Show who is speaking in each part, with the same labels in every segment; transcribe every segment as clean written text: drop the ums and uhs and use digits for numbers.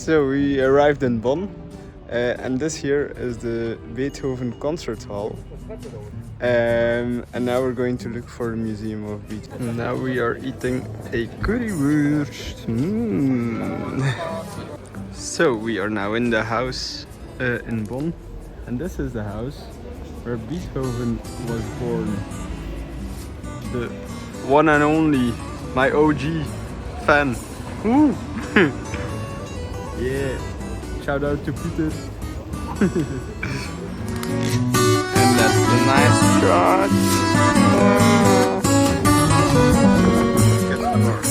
Speaker 1: So we arrived in Bonn, and this here is the Beethoven Concert Hall. And now we're going to look for the Museum of Beethoven. Now we are eating a currywurst. So we are now in the house in Bonn, and this is the house where Beethoven was born. The one and only, my OG fan. Woo! Yeah, shout out to Peter. And that's the nice shot. Get to work.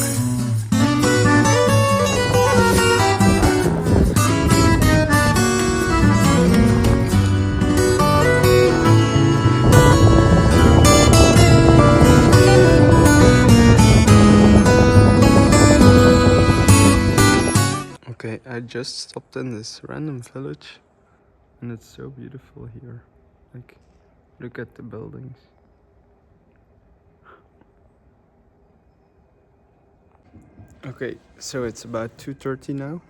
Speaker 1: Okay, I just stopped in this random village and it's so beautiful here. Like, look at the buildings. Okay, so it's about 2:30 now.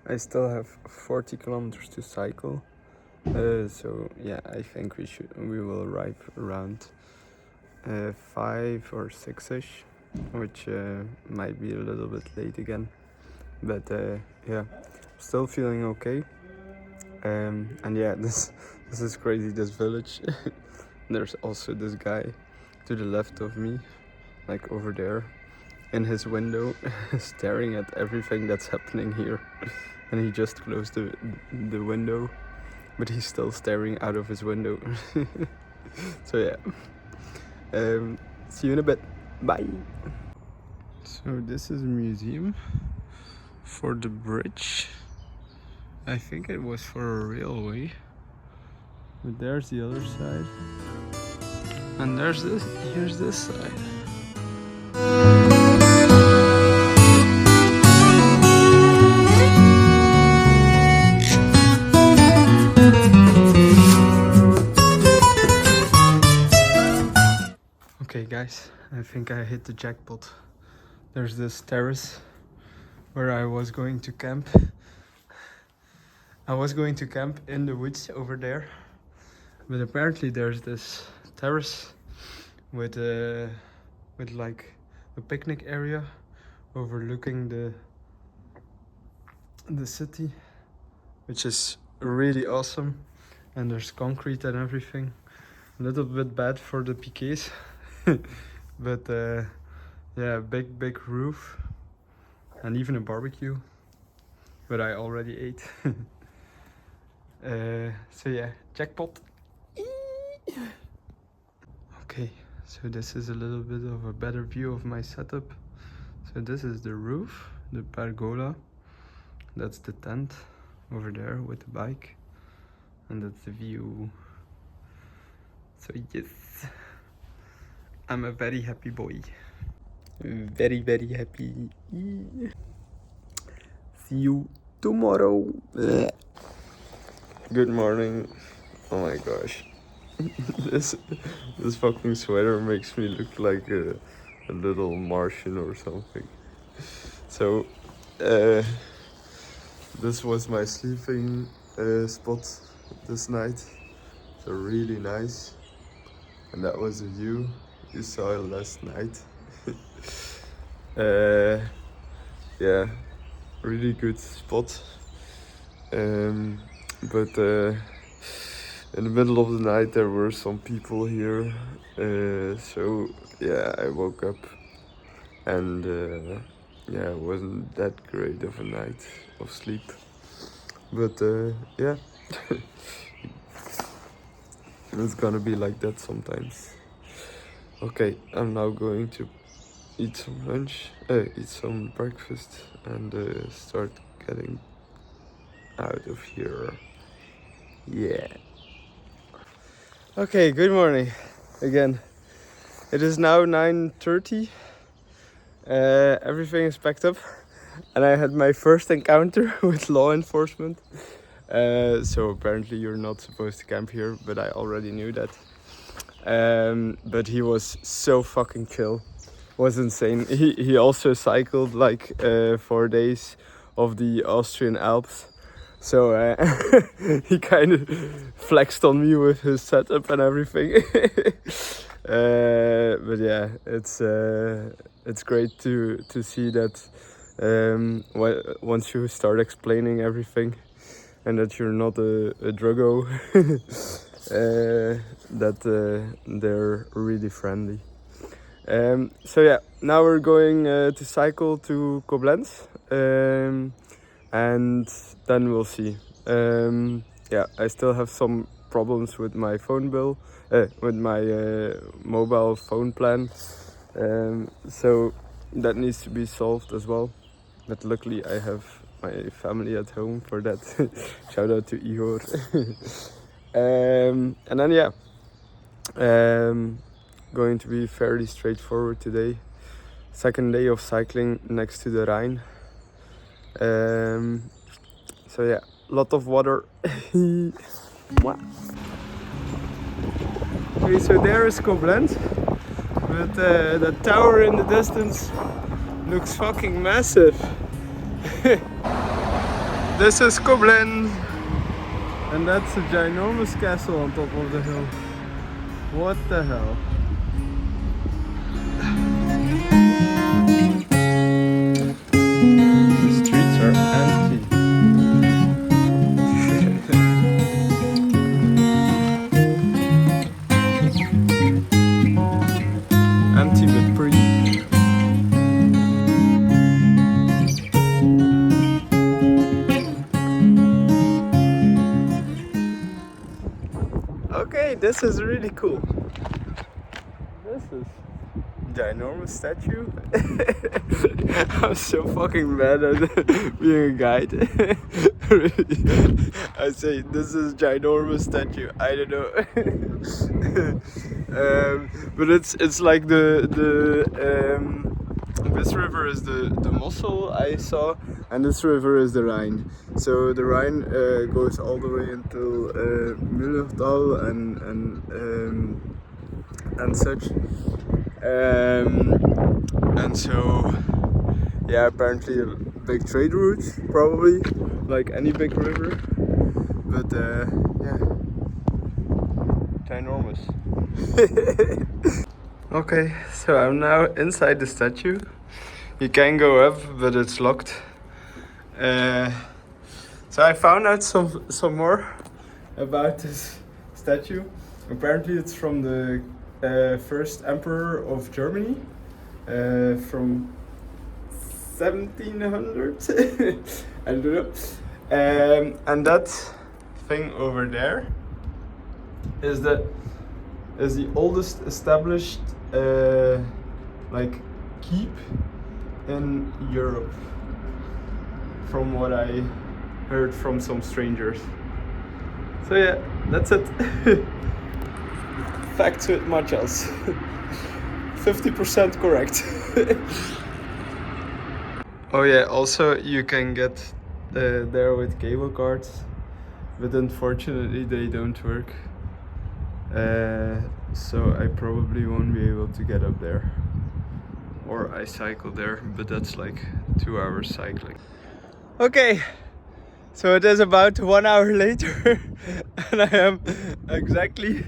Speaker 1: I still have 40 kilometers to cycle. So yeah, I think we will arrive around 5 or 6ish. Which might be a little bit late again, but yeah, still feeling okay. And yeah, this is crazy, this village. There's also this guy to the left of me, like over there in his window, staring at everything that's happening here. And he just closed the window, but he's still staring out of his window. So yeah, see you in a bit. Bye. So this is a museum for the bridge. I think it was for a railway. But there's the other side. And here's this side. Okay guys, I think I hit the jackpot. There's this terrace where I was going to camp. I was going to camp in the woods over there, but apparently there's this terrace with like a picnic area overlooking the city, which is really awesome. And there's concrete and everything. A little bit bad for the piquets. But yeah, big roof and even a barbecue, but I already ate. So yeah, jackpot. Okay, so this is a little bit of a better view of my setup. So this is the roof, the pergola. That's the tent over there with the bike, and that's the view. So yes, I'm a very happy boy. Very happy. See you tomorrow. Good morning. Oh my gosh. This fucking sweater makes me look like a little Martian or something. So this was my sleeping spot this night. So really nice. And that was the view you saw last night. Yeah, really good spot. But in the middle of the night there were some people here. So yeah, I woke up and yeah, it wasn't that great of a night of sleep. But yeah, it's gonna be like that sometimes. Okay, I'm now going to eat some lunch, eat some breakfast, and start getting out of here. Yeah. Okay, good morning again. It is now 9:30. Everything is packed up, and I had my first encounter with law enforcement. So apparently you're not supposed to camp here, but I already knew that. But he was so fucking chill. was insane. He also cycled like 4 days of the Austrian Alps. So he kind of flexed on me with his setup and everything. But yeah, it's great to see that once you start explaining everything and that you're not a druggo, that they're really friendly. So yeah, now we're going to cycle to Koblenz. And then we'll see. Yeah, I still have some problems with my phone bill, with my mobile phone plan. So that needs to be solved as well. But luckily I have my family at home for that. Shout out to Ihor. And then yeah, going to be fairly straightforward today. Second day of cycling next to the Rhein. So yeah, lot of water. Okay, so there is Koblenz, but the tower in the distance looks fucking massive. This is Koblenz, and that's a ginormous castle on top of the hill. What the hell? Are empty. Empty but pretty. Okay, this is really cool. This is ginormous statue. I'm so fucking mad at being a guide. I say this is ginormous statue. I don't know. But it's like this river is the Mossel I saw, and this river is the Rhine. So the Rhine goes all the way until Mühlerdal and such. And so yeah, apparently a big trade route, probably like any big river, but yeah, ginormous. Okay, so I'm now inside the statue. You can go up, but it's locked. So I found out some more about this statue. Apparently it's from the first emperor of Germany, from 1700. I don't know. And that thing over there is the oldest established like keep in Europe, from what I heard from some strangers. So yeah, that's it. Facts with much else. 50% correct. Oh yeah, also you can get there with cable cards, but unfortunately they don't work. So I probably won't be able to get up there. Or I cycle there, but that's like 2 hours cycling. Okay, so it is about 1 hour later and I am exactly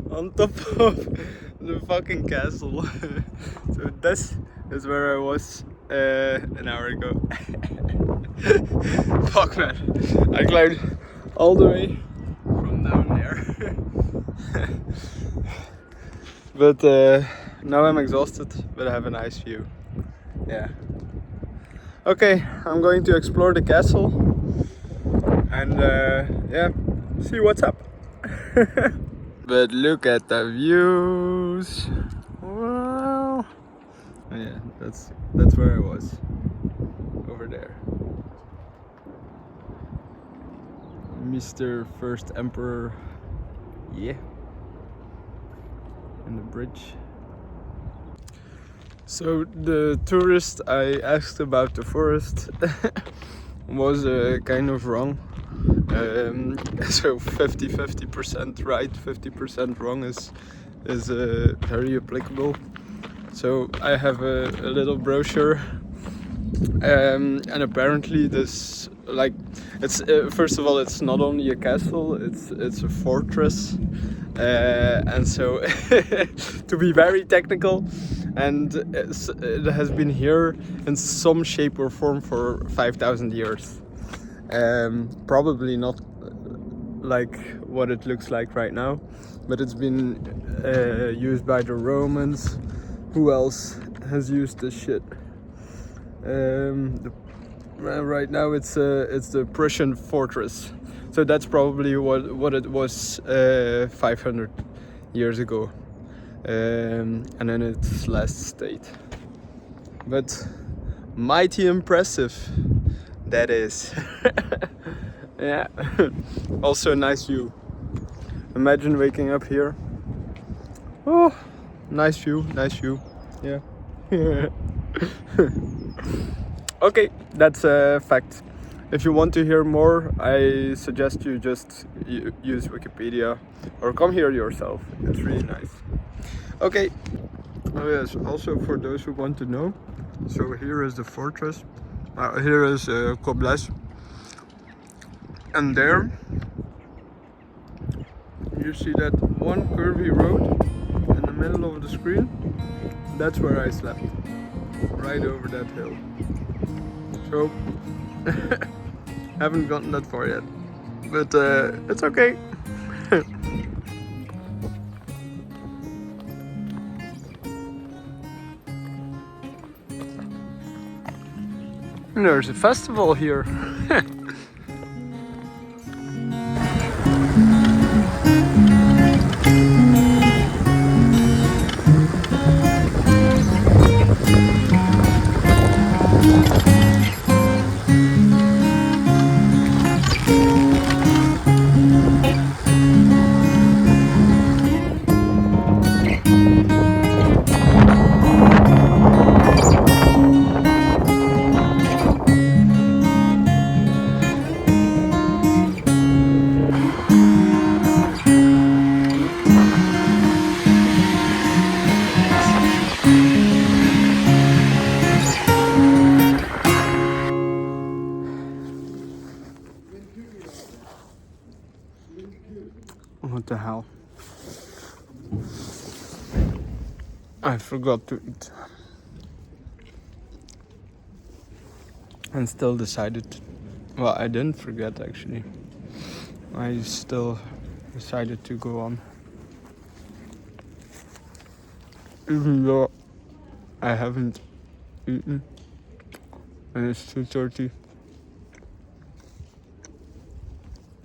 Speaker 1: on top of the fucking castle. So this is where I was an hour ago. Fuck man, I climbed all the way from down there. But now I'm exhausted, but I have a nice view. Yeah. Okay, I'm going to explore the castle and yeah, see what's up. But look at the views. Wow. Oh yeah, that's where I was. Over there. Mr. First Emperor. Yeah. And the bridge. So the tourist I asked about the forest was kind of wrong. So 50% right, 50% wrong is very applicable. So I have a little brochure, and apparently this, like, it's first of all, it's not only a castle, it's a fortress, and so to be very technical, and it has been here in some shape or form for 5,000 years. Probably not like what it looks like right now, but it's been used by the Romans. Who else has used this shit? Right now it's the Prussian fortress, so that's probably what it was 500 years ago, and in its last state. But mighty impressive, that is. Yeah. Also a nice view. Imagine waking up here. Oh, nice view, nice view. Yeah. Okay, that's a fact. If you want to hear more, I suggest you just use Wikipedia or come here yourself. It's really nice. Okay. Oh yes, also for those who want to know, so here is the fortress. Here is Koblenz. And there you see that one curvy road in the middle of the screen. That's where I slept, right over that hill. So haven't gotten that far yet, but it's okay. There's a festival here. What the hell? I forgot to eat. And still decided, well, I didn't forget actually. I still decided to go on. Even though I haven't eaten and it's 2:30.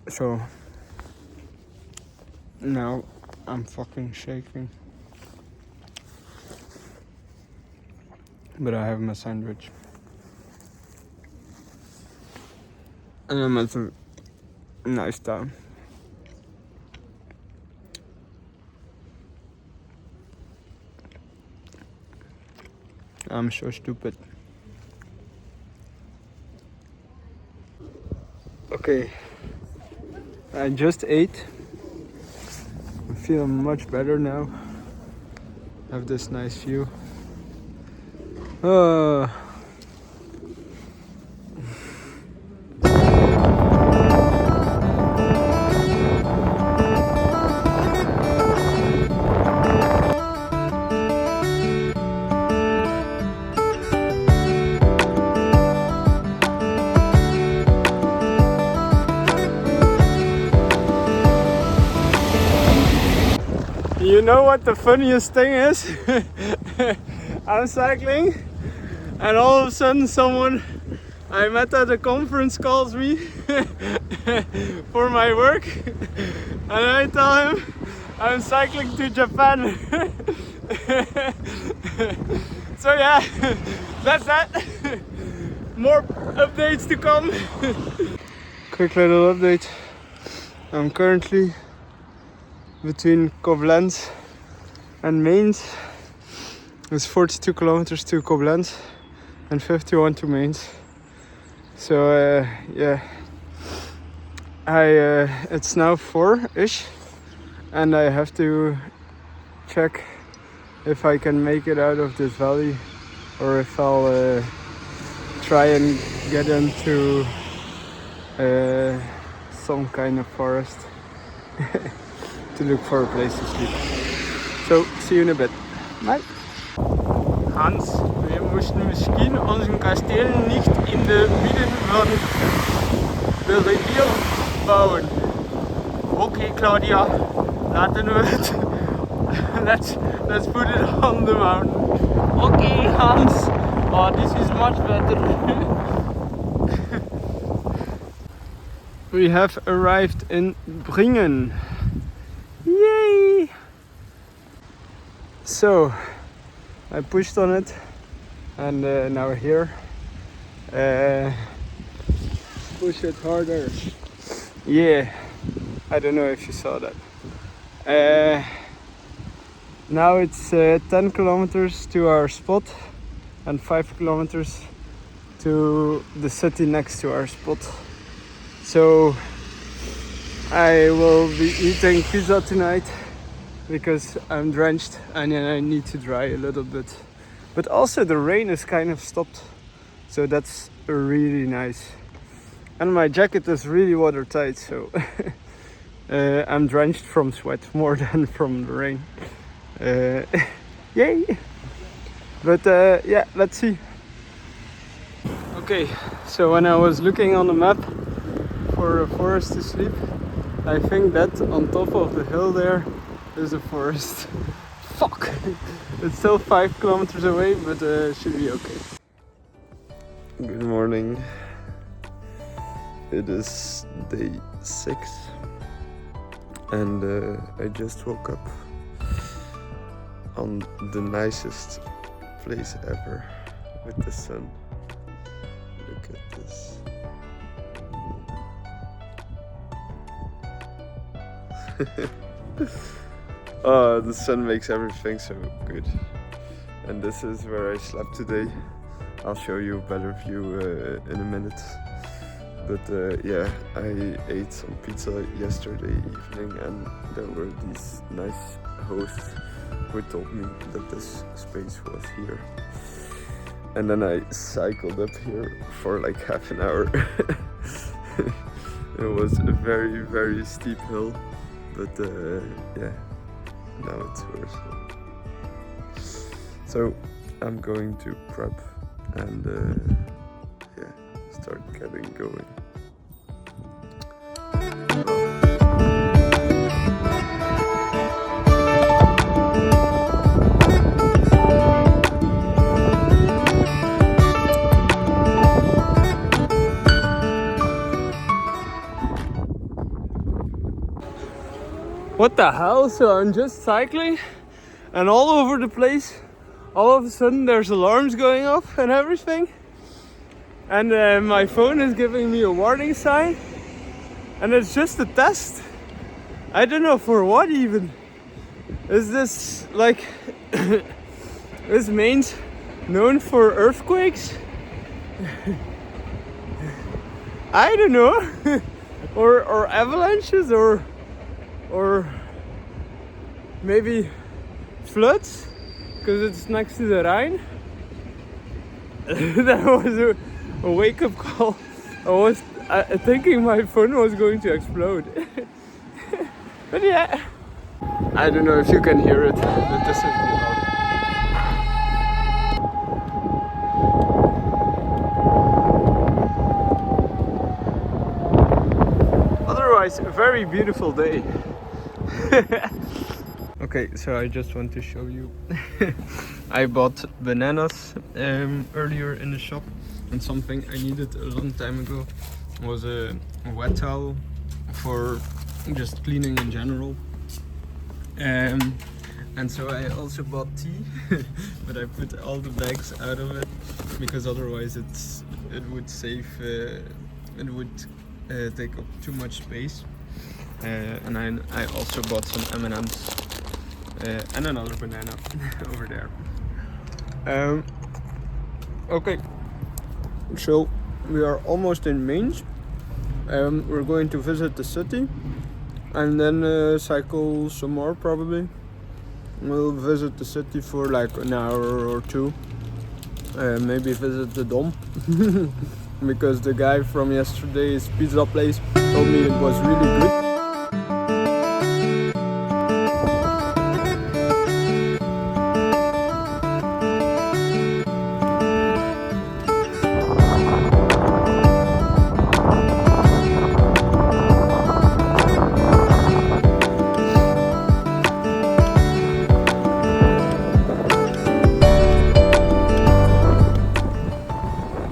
Speaker 1: So now I'm fucking shaking. But I have my sandwich. And I'm at a nice time. I'm so stupid. Okay, I just ate. I'm feeling much better now. Have this nice view. You know what the funniest thing is? I'm cycling and all of a sudden someone I met at a conference calls me for my work and I tell him I'm cycling to Japan. So yeah, that's that. More updates to come. Quick little update. I'm currently between Koblenz and Mainz. It's 42 kilometers to Koblenz and 51 to Mainz. So yeah, it's now 4-ish and I have to check if I can make it out of this valley, or if I'll try and get into some kind of forest to look for a place to sleep. So, see you in a bit. Bye. Hans, wir mussten misschien unseren Kasteel nicht in der Mitte von der Rivier bauen. Okay, Claudia, laten we het. Let's put it on the mountain. Okay, Hans. Oh, this is much better. We have arrived in Rhein. Yay! So, I pushed on it, and now we're here. Push it harder. Yeah, I don't know if you saw that. Now it's 10 kilometers to our spot and 5 kilometers to the city next to our spot. So I will be eating pizza tonight because I'm drenched and I need to dry a little bit. But also the rain is kind of stopped, so that's really nice. And my jacket is really watertight, so I'm drenched from sweat more than from the rain. Yay! But yeah, let's see. Okay, so when I was looking on the map for a forest to sleep, I think that on top of the hill there is a forest. Fuck! It's still 5 kilometers away, but should be okay. Good morning. It is day 6 and I just woke up on the nicest place ever with the sun. Look at this. Oh, the sun makes everything so good. And this is where I slept today. I'll show you a better view in a minute. But yeah, I ate some pizza yesterday evening and there were these nice hosts who told me that this space was here. And then I cycled up here for like half an hour. It was a very, very steep hill, but yeah, now it's worse. So I'm going to prep and yeah, start getting going. What the hell? So I'm just cycling and all over the place, all of a sudden there's alarms going off and everything. And my phone is giving me a warning sign. And it's just a test. I don't know for what even. Is this like... is Mainz known for earthquakes? I don't know. or avalanches or maybe floods, because it's next to the Rhein. That was a wake-up call. I was thinking my phone was going to explode. But yeah, I don't know if you can hear it, but this is loud. Otherwise, a very beautiful day. Okay, so I just want to show you. I bought bananas earlier in the shop, and something I needed a long time ago was a wet towel for just cleaning in general. And so I also bought tea, but I put all the bags out of it because otherwise it would save it would take up too much space. And I also bought some M&Ms and another banana over there. Okay, so we are almost in Mainz. We're going to visit the city and then cycle some more probably. we'll visit the city for like an hour or two. Maybe visit the Dom. Because the guy from yesterday's pizza place told me it was really good.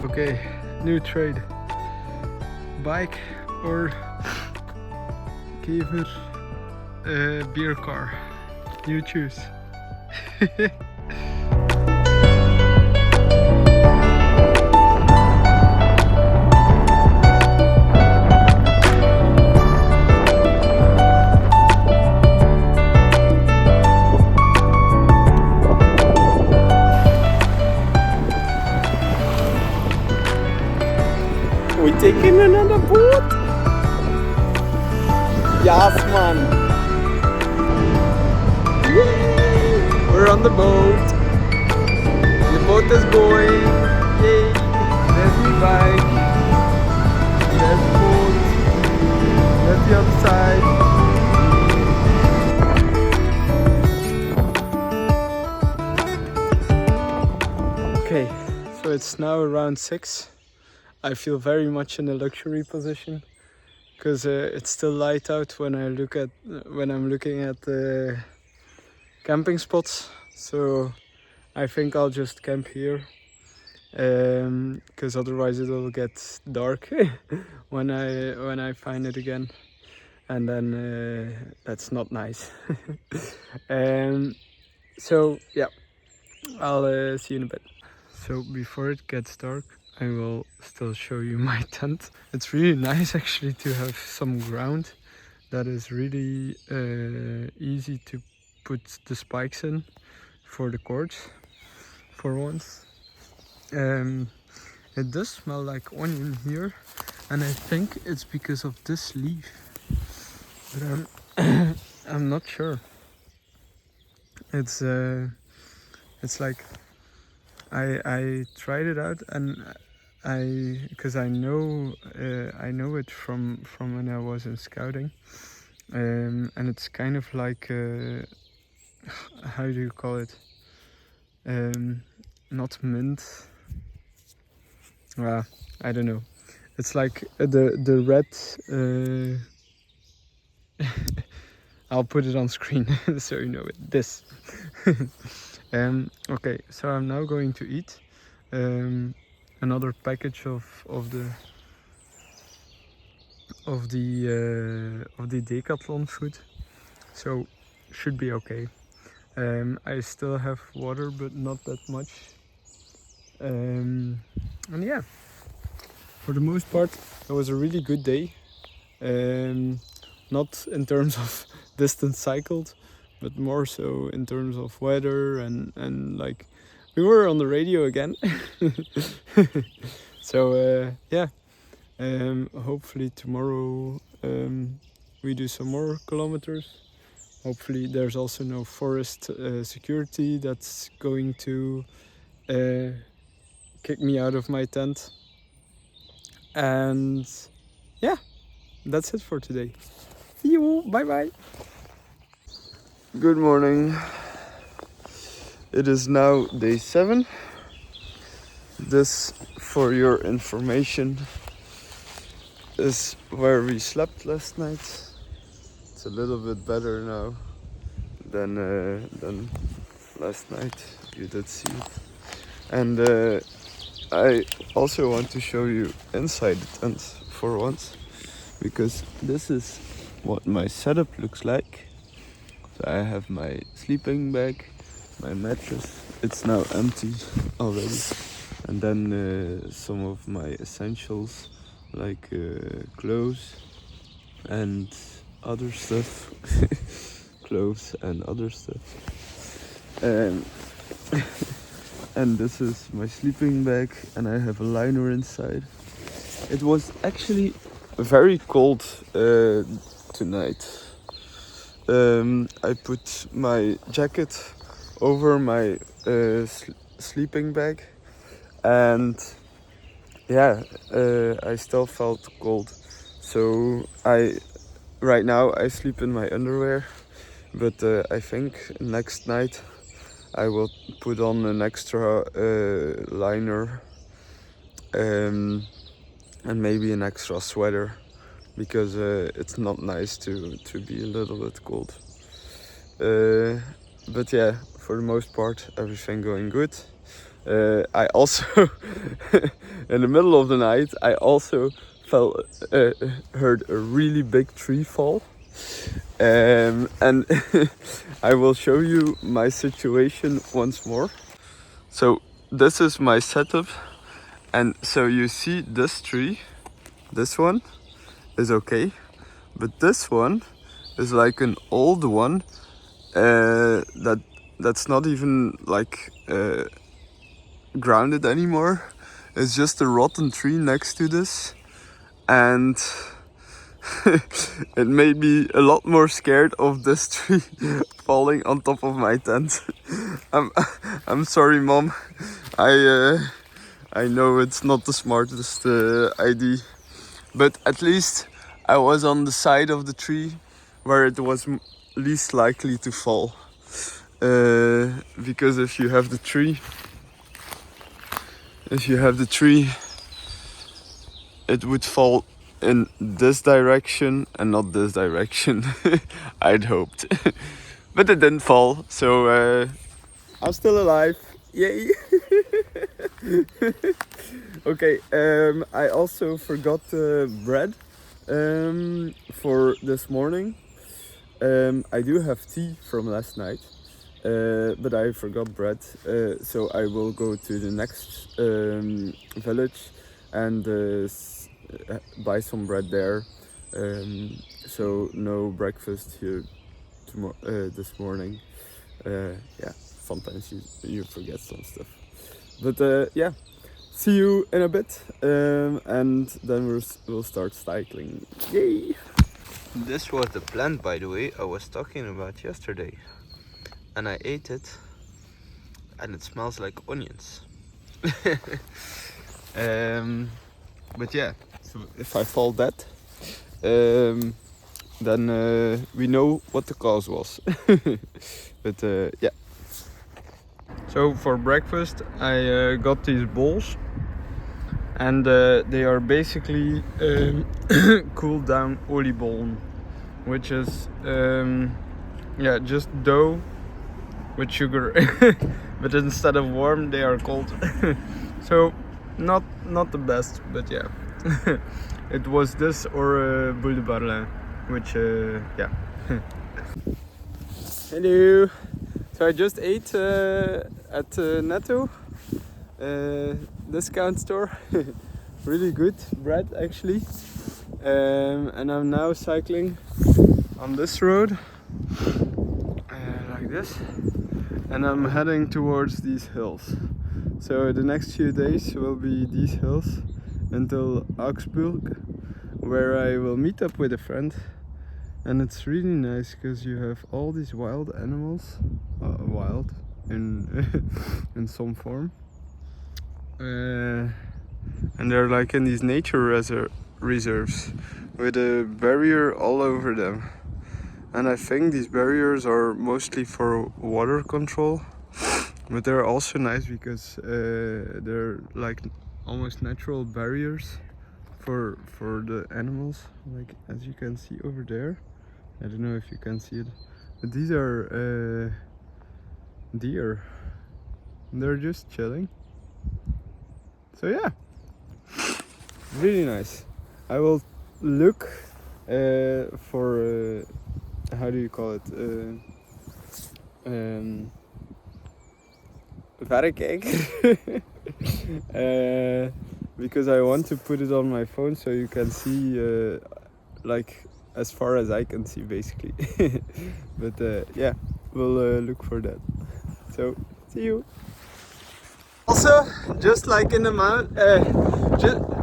Speaker 1: Okay, new trade. Bike or kever beer car. You choose. We taking another boat? Yes, man. Yay! We're on the boat. The boat is going. Yay! There's my bike. There's the boat. There's the other side. Okay, so it's now around 6. I feel very much in a luxury position because it's still light out when I'm looking at the camping spots. So I think I'll just camp here because otherwise it will get dark when I find it again, and then that's not nice. So yeah, I'll see you in a bit. So before it gets dark, I will still show you my tent. It's really nice actually to have some ground that is really easy to put the spikes in for the cords for once. It does smell like onion here, and I think it's because of this leaf, but I'm not sure. It's like I tried it out, and because I know it from when I was in scouting, and it's kind of like how do you call it? Not mint. I don't know. It's like the red. I'll put it on screen so you know it. This. Okay, so I'm now going to eat another package of the Decathlon food, so should be okay. I still have water, but not that much. And yeah, for the most part, it was a really good day. Not in terms of distance cycled, but more so in terms of weather and like we were on the radio again. So yeah, hopefully tomorrow we do some more kilometers. Hopefully there's also no forest security that's going to kick me out of my tent. And yeah, that's it for today. See you, bye bye. Good morning. It is now day 7. This, for your information, is where we slept last night. It's a little bit better now than last night. You did see it. And I also want to show you inside the tent for once, because this is what my setup looks like. So I have my sleeping bag, my mattress. It's now empty already. And then some of my essentials like clothes and other stuff. Clothes and other stuff. And this is my sleeping bag, and I have a liner inside. It was actually very cold tonight. I put my jacket over my sleeping bag, and yeah, I still felt cold. So right now I sleep in my underwear, but I think next night I will put on an extra liner, and maybe an extra sweater, because it's not nice to be a little bit cold. But yeah, for the most part, everything going good. I also, in the middle of the night, I also heard a really big tree fall. And I will show you my situation once more. So this is my setup, and so you see this tree, this one is okay, but this one is like an old one that's not even like grounded anymore. It's just a rotten tree next to this, and it made me a lot more scared of this tree falling on top of my tent. I'm sorry, Mom. I know it's not the smartest idea, but at least I was on the side of the tree where it was least likely to fall. Because if you have the tree, it would fall in this direction and not this direction. I'd hoped. But it didn't fall, so I'm still alive. Yay! Okay, I also forgot bread for this morning. I do have tea from last night, but I forgot bread, so I will go to the next village and buy some bread there. So no breakfast here this morning. Yeah, sometimes you forget some stuff. But yeah, see you in a bit, and then we'll start cycling. Yay! This was the plant, by the way, I was talking about yesterday, and I ate it, and it smells like onions. But yeah, so if I fall dead, then we know what the cause was. But yeah. So for breakfast I got these bowls, and they are basically cooled down oliebollen, which is yeah, just dough with sugar. But instead of warm they are cold. So not the best, but yeah. It was this or boule de Berlin, which yeah. Hello. So I just ate at Netto, discount store. Really good bread actually. And I'm now cycling on this road, like this, and I'm heading towards these hills. So the next few days will be these hills until Augsburg, where I will meet up with a friend. And it's really nice because you have all these wild animals, wild in in some form, and they're like in these nature reserves with a barrier all over them. And I think these barriers are mostly for water control, but they're also nice because they're like almost natural barriers for the animals, like as you can see over there. I don't know if you can see it, but these are deer. They're just chilling. So yeah, really nice. I will look for how do you call it? Verrekijker. Because I want to put it on my phone so you can see like as far as I can see basically. But yeah, we'll look for that. So see you. Also, just like in the mount,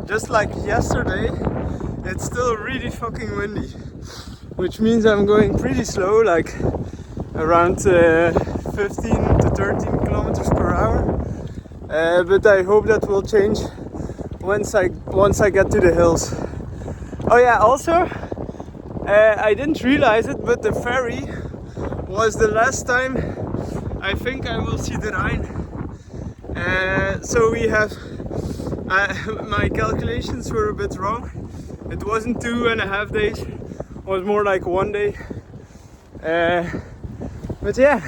Speaker 1: just like yesterday, it's still really fucking windy. which means I'm going pretty slow, like around 15 to 13 kilometers per hour. But I hope that will change once I get to the hills. Oh yeah, also I didn't realize it, but the ferry was the last time I think I will see the Rhein. So we have my calculations were a bit wrong. It wasn't 2.5 days, it was more like 1 day. But yeah,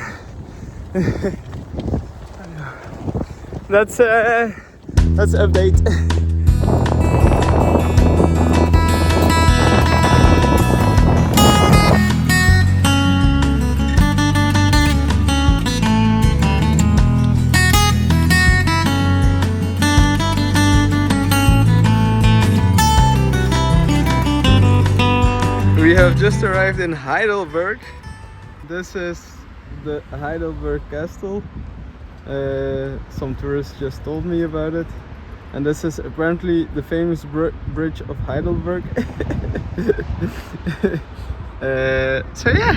Speaker 1: that's update. We have just arrived in Heidelberg. This is the Heidelberg Castle. Some tourists just told me about it. And this is apparently the famous bridge of Heidelberg. So yeah.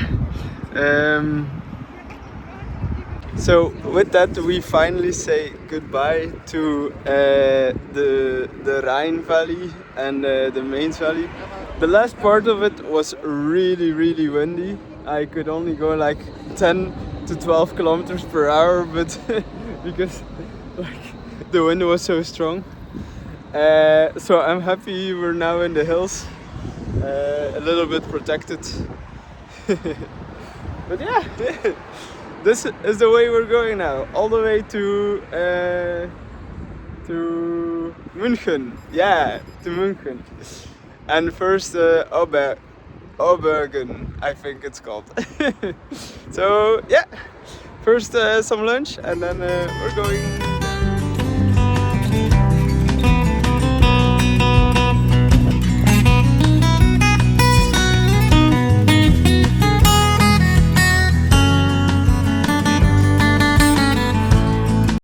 Speaker 1: So with that we finally say goodbye to the Rhine Valley and the Mainz Valley. The last part of it was really windy. I could only go like 10 to 12 kilometers per hour, but because like the wind was so strong. So I'm happy we're now in the hills, a little bit protected. But yeah, this is the way we're going now, all the way to München. Yeah, to München. And first Obergen, I think it's called. So yeah, first some lunch and then we're going